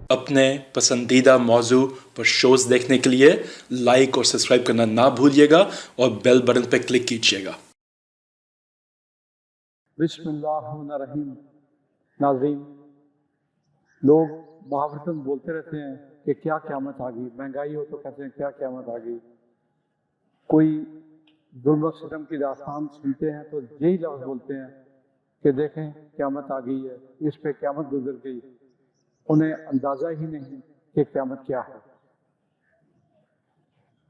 अपने पसंदीदा मौजू पर शोज देखने के लिए लाइक और सब्सक्राइब करना ना भूलिएगा और बेल बटन पर क्लिक कीजिएगा। बिस्मिल्लाहिर्रहमानिर्रहीम। नाज़रीन, लोग मुहावरतन बोलते रहते हैं कि क्या क़यामत आ गई, महंगाई हो तो कहते हैं क्या क़यामत आ गई। कोई जुल्म और सितम की दास्तान सुनते हैं तो यही लफ्ज़ बोलते हैं कि देखें क़यामत आ गई है, इस पे क़यामत गुजर गई। उन्हें अंदाज़ा ही नहीं कि क़यामत क्या है।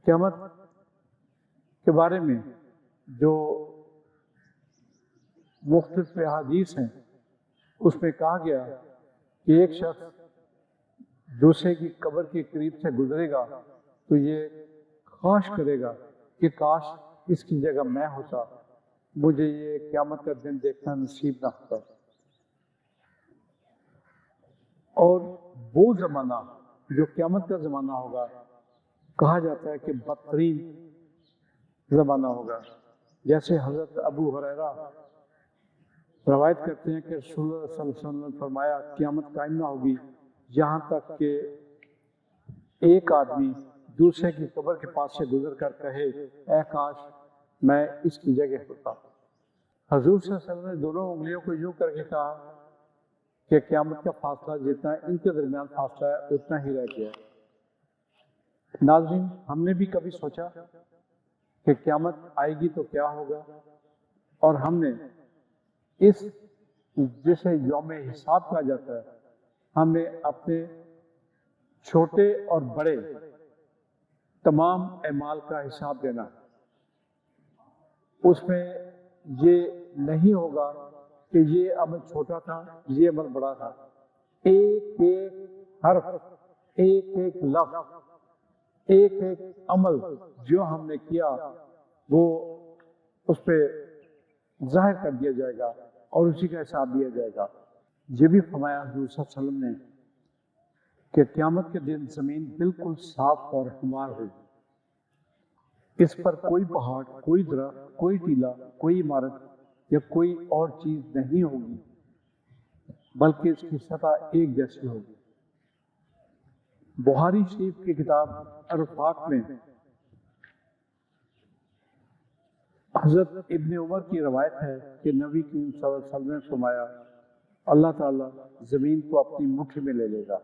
क़यामत के बारे में जो मुख्तलिफ हदीस हैं उसमें कहा गया कि एक शख्स दूसरे की कब्र के करीब से गुजरेगा तो ये ख्वाहिश करेगा कि काश इसकी जगह मैं होता, मुझे ये क़यामत का दिन देखना नसीब ना होता। और वो ज़माना जो क़यामत का ज़माना होगा, कहा जाता है कि बदतरीन ज़माना होगा। जैसे हज़रत अबू हुरैरा रवायत करते हैं कि रसूलुल्लाह सल्लल्लाहु अलैहि वसल्लम ने फरमाया, क़यामत कायम ना होगी यहाँ तक कि एक आदमी दूसरे की कब्र के पास से गुजर कर कहे, ऐ काश मैं इसकी जगह होता। हजूर सल्लल्लाहु अलैहि वसल्लम ने दोनों उंगलियों को यूं करके कहा कि क़यामत का फासला जितना इनके दरमियान फासला है उतना ही रह गया है। नाज़रीन, हमने भी कभी सोचा कि क़यामत आएगी तो क्या होगा, और हमने इस जिसे यौम हिसाब कहा जाता है, हमने अपने छोटे और बड़े तमाम अमाल का हिसाब देना है। उसमें ये नहीं होगा कि ये अमल छोटा था, ये अमल बड़ा था। एक एक हर्फ, एक एक लफ्ज़, एक एक अमल जो हमने किया वो उस पर जाहिर कर दिया जाएगा और उसी का हिसाब दिया जाएगा। ये भी फरमाया हज़ूर सल्लल्लाहु अलैहि वसल्लम ने कि क़यामत के दिन ज़मीन बिल्कुल साफ और हमार होगी। इस पर कोई पहाड़, कोई दरख्त, कोई टीला, कोई इमारत या कोई और चीज़ नहीं होगी, बल्कि इसकी सतह एक जैसी होगी। बुखारी शरीफ की किताब अरफाक में हज़रत इब्न उमर की रवायत है कि नबी करीम सल्लल्लाहु अलैहि वसल्लम ने फरमाया, अल्लाह ताला ज़मीन को अपनी मुट्ठी में ले लेगा।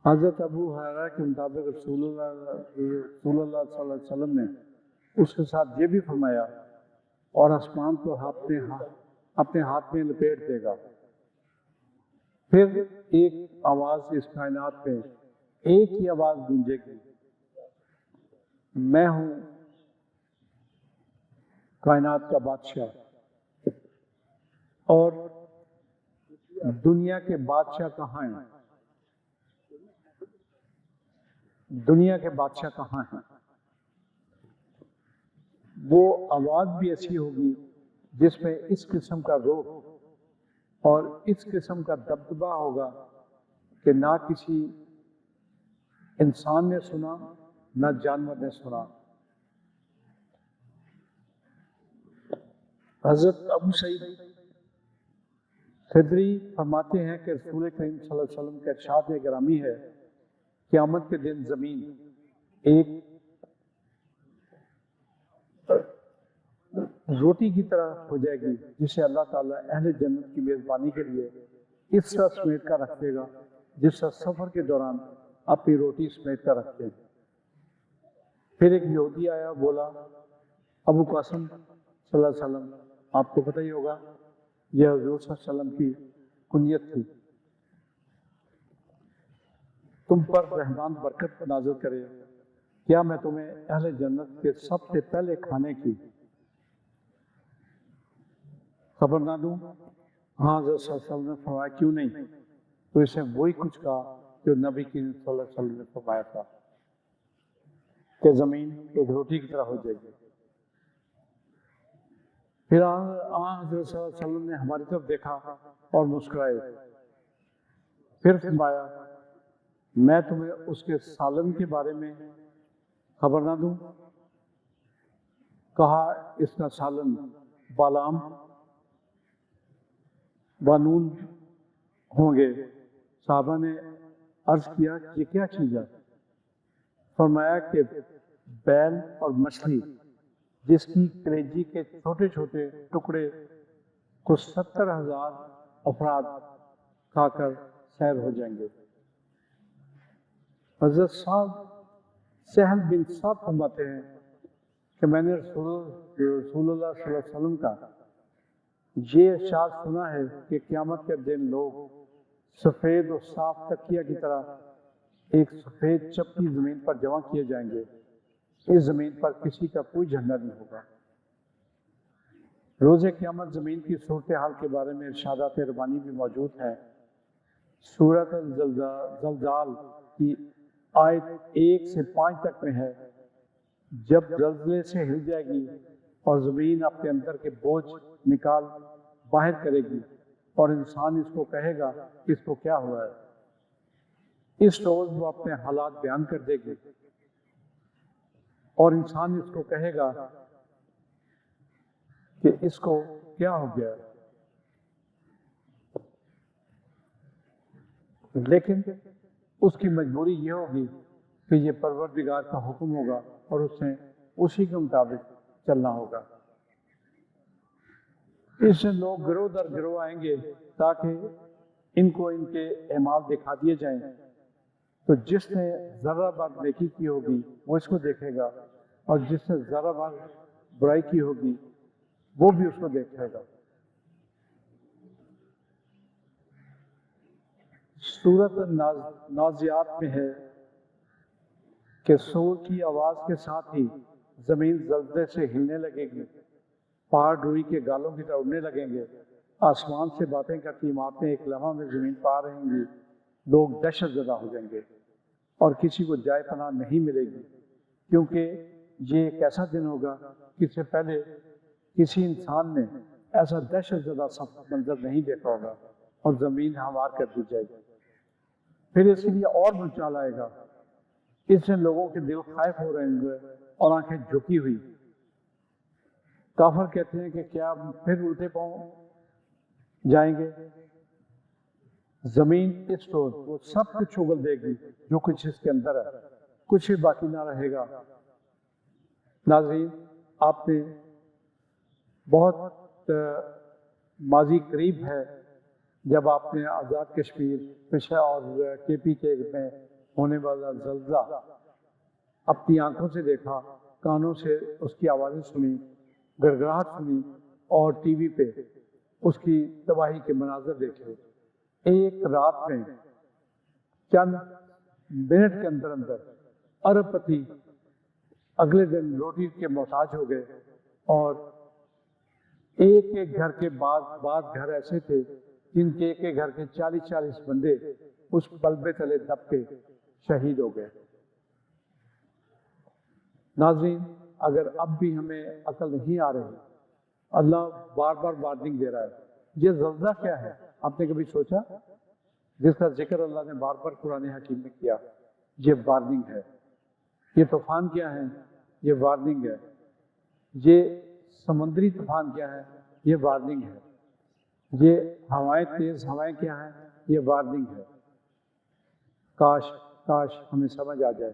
हज़रत अबू हुरैरा के मुताबिक रसूलुल्लाह सल्लल्लाहु अलैहि वसल्लम ने उसके साथ ये भी फरमाया, और आसमान को अपने हाथ में लपेट देगा। फिर एक आवाज़ इस कायनात में एक ही आवाज़ गूंजेगी, मैं हूँ कायनात का बादशाह, और दुनिया के बादशाह कहाँ हैं? दुनिया के बादशाह कहाँ हैं? वो आवाज़ भी ऐसी होगी जिसमें इस किस्म का रूह और इस किस्म का दबदबा होगा कि ना किसी इंसान ने सुना, ना जानवर ने सुना। हज़रत अबू सईद खदरी फरमाते हैं कि रसूल करीम सल्लल्लाहु अलैहि वसल्लम का इरशाद गिरामी है, क़यामत के दिन ज़मीन एक रोटी की तरह हो जाएगी जिसे अल्लाह ताला अहले जन्नत की मेज़बानी के लिए इस तरह समेट कर रख देगा जिस तरह सफ़र के दौरान अपनी रोटी समेट कर रखते हैं। फिर एक यहूदी आया, बोला, अबू कासिम सल्लल्लाहु अलैहि वसल्लम, आपको पता ही होगा यह हज़ूर सल्लल्लाहु अलैहि वसल्लम की कुनियत थी, तुम पर रहमान बरकत नाज़िल करे, क्या मैं तुम्हें अहले जन्नत के सबसे पहले खाने की खबर ना दूं? हाँ, हज़रत सल्लल्लाहु अलैहि वसल्लम ने फरमाया, क्यों नहीं? तो इसे वही कुछ कहा जो नबी करीम सल्लल्लाहु अलैहि वसल्लम ने फरमाया था कि ज़मीन एक रोटी की तरह हो जाएगी। फिर हज़रत सल्लल्लाहु अलैहि वसल्लम ने हमारी तरफ देखा और मुस्कुराए। फिर फरमाया, मैं तुम्हें उसके सालन के बारे में खबर ना दूं? कहा, इसका सालन बालाम बानून होंगे। साहबा ने عرض کیا یہ کیا چیز ہے؟ فرمایا کہ بیل اور مچھلی جس کی کلیجی کے چھوٹے چھوٹے ٹکڑے کو 70,000 افراد کھا کر سیر ہو جائیں گے۔ حضرت صاحب سہل بن سعد فرماتے ہیں کہ میں نے رسول اللہ صلی اللہ علیہ وسلم کا یہ ارشاد سنا ہے کہ قیامت کے دن لوگ سفید اور صاف تکیہ کی طرح ایک سفید چپٹی زمین پر جمع کیے جائیں گے، اس زمین پر کسی کا کوئی جھنڈا نہیں ہوگا۔ روز قیامت زمین کی صورتحال کے بارے میں ارشادات ربانی بھی موجود ہیں۔ سورۃ الزلزال کی آیت 1 سے 5 تک میں ہے، جب زلزلے سے ہل جائے گی اور زمین اپنے اندر کے بوجھ نکال باہر کرے گی اور انسان اس کو کہے گا کہ اس کو کیا ہوا ہے۔ اس روز وہ اپنے حالات بیان کر دے گی اور انسان اس کو کہے گا کہ اس کو کیا ہو گیا، لیکن اس کی مجبوری یہ ہوگی کہ یہ پروردگار کا حکم ہوگا اور اس نے اسی کے مطابق چلنا ہوگا۔ اس سے لوگ گروہ در گروہ آئیں گے تاکہ ان کو ان کے اعمال دکھا دیے جائیں، تو جس نے ذرہ بھر نیکی کی ہوگی وہ اس کو دیکھے گا اور جس نے ذرہ بھر برائی کی ہوگی وہ بھی اس کو دیکھے گا۔ سورۃ نازعات میں ہے کہ سور کی آواز کے ساتھ ہی زمین زلزلے سے ہلنے لگے گی، پہاڑ روئی کے گالوں کی طرح اڑنے لگیں گے، آسمان سے باتیں کرتی عمارتیں ایک لمحہ میں زمین پر آ رہیں گی، لوگ دہشت زدہ ہو جائیں گے اور کسی کو جائے پناہ نہیں ملے گی، کیونکہ یہ ایک ایسا دن ہوگا کہ اس سے پہلے کسی انسان نے ایسا دہشت زدہ منظر نہیں دیکھا ہوگا اور زمین ہموار کر دی جائے گی۔ پھر اس کے لیے اور بھونچال آئے گا، اس سے لوگوں کے دل خائف ہو رہے ہوں گے اور آنکھیں جھکی ہوئی۔ کافر کہتے ہیں کہ کیا پھر الٹے پاؤں جائیں گے؟ زمین اس روز وہ سب کچھ اگل دے گی جو کچھ اس کے اندر ہے، کچھ بھی باقی نہ رہے گا۔ ناظرین، آپ نے بہت ماضی قریب ہے جب آپ نے آزاد کشمیر پشا اور کے پی کے میں ہونے والا زلزلہ اپنی آنکھوں سے دیکھا، کانوں سے اس کی آوازیں سنی، گڑگڑاہٹ سنی اور ٹی وی پہ اس کی تباہی کے مناظر دیکھے۔ ایک رات میں چند منٹ کے اندر اندر ارب پتی اگلے دن روٹی کے محتاج ہو گئے اور ایک ایک گھر کے بعض گھر ایسے تھے جن کے ایک گھر کے 40 بندے اس بلبے تلے دب کے شہید ہو گئے۔ ناظرین، اگر اب بھی ہمیں عقل نہیں آ رہی، اللہ بار بار وارننگ دے رہا ہے۔ یہ زلزلہ کیا ہے؟ آپ نے کبھی سوچا؟ جس کا ذکر اللہ نے بار بار قرآن حکیم میں کیا، یہ وارننگ ہے۔ یہ طوفان کیا ہے؟ یہ وارننگ ہے۔ یہ سمندری طوفان کیا ہے؟ یہ وارننگ ہے۔ یہ ہوائیں تیز ہوائیں کیا ہیں؟ یہ وارننگ ہے۔ کاش ہمیں سمجھ آ جائے،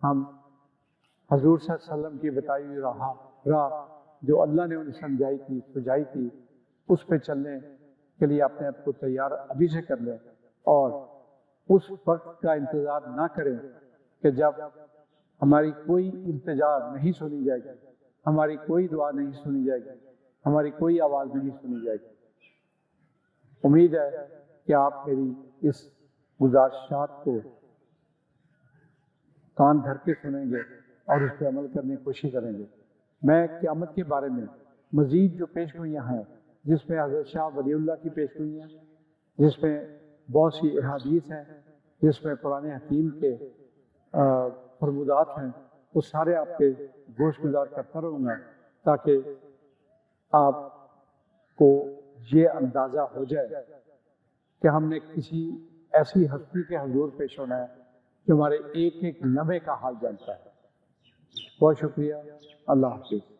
ہم حضور صلی اللہ علیہ وسلم کی بتائی ہوئی راہ جو اللہ نے انہیں سمجھائی تھی اس پہ چلنے کے لیے اپنے آپ کو تیار ابھی سے کر لیں اور اس وقت کا انتظار نہ کریں کہ جب ہماری کوئی التجا نہیں سنی جائے گی، ہماری کوئی دعا نہیں سنی جائے گی، ہماری کوئی آواز نہیں سنی جائے گی۔ امید ہے کہ آپ میری اس گزارشات کو کان دھر کے سنیں گے اور اس پہ عمل کرنے کی کوشش کریں گے۔ میں قیامت کے بارے میں مزید جو پیش گوئیاں ہیں، جس میں حضرت شاہ ولی اللہ کی پیش گوئیاں، جس میں بہت سی احادیث ہیں، جس میں قرآن حکیم کے فرمودات ہیں، وہ سارے آپ کے گوش گزار کرتا رہوں گا تاکہ آپ کو یہ اندازہ ہو جائے کہ ہم نے کسی ایسی ہستی کے حضور پیش ہونا ہے جو ہمارے ایک ایک لمحے کا حال جانتا ہے۔ بہت شکریہ، اللہ حافظ۔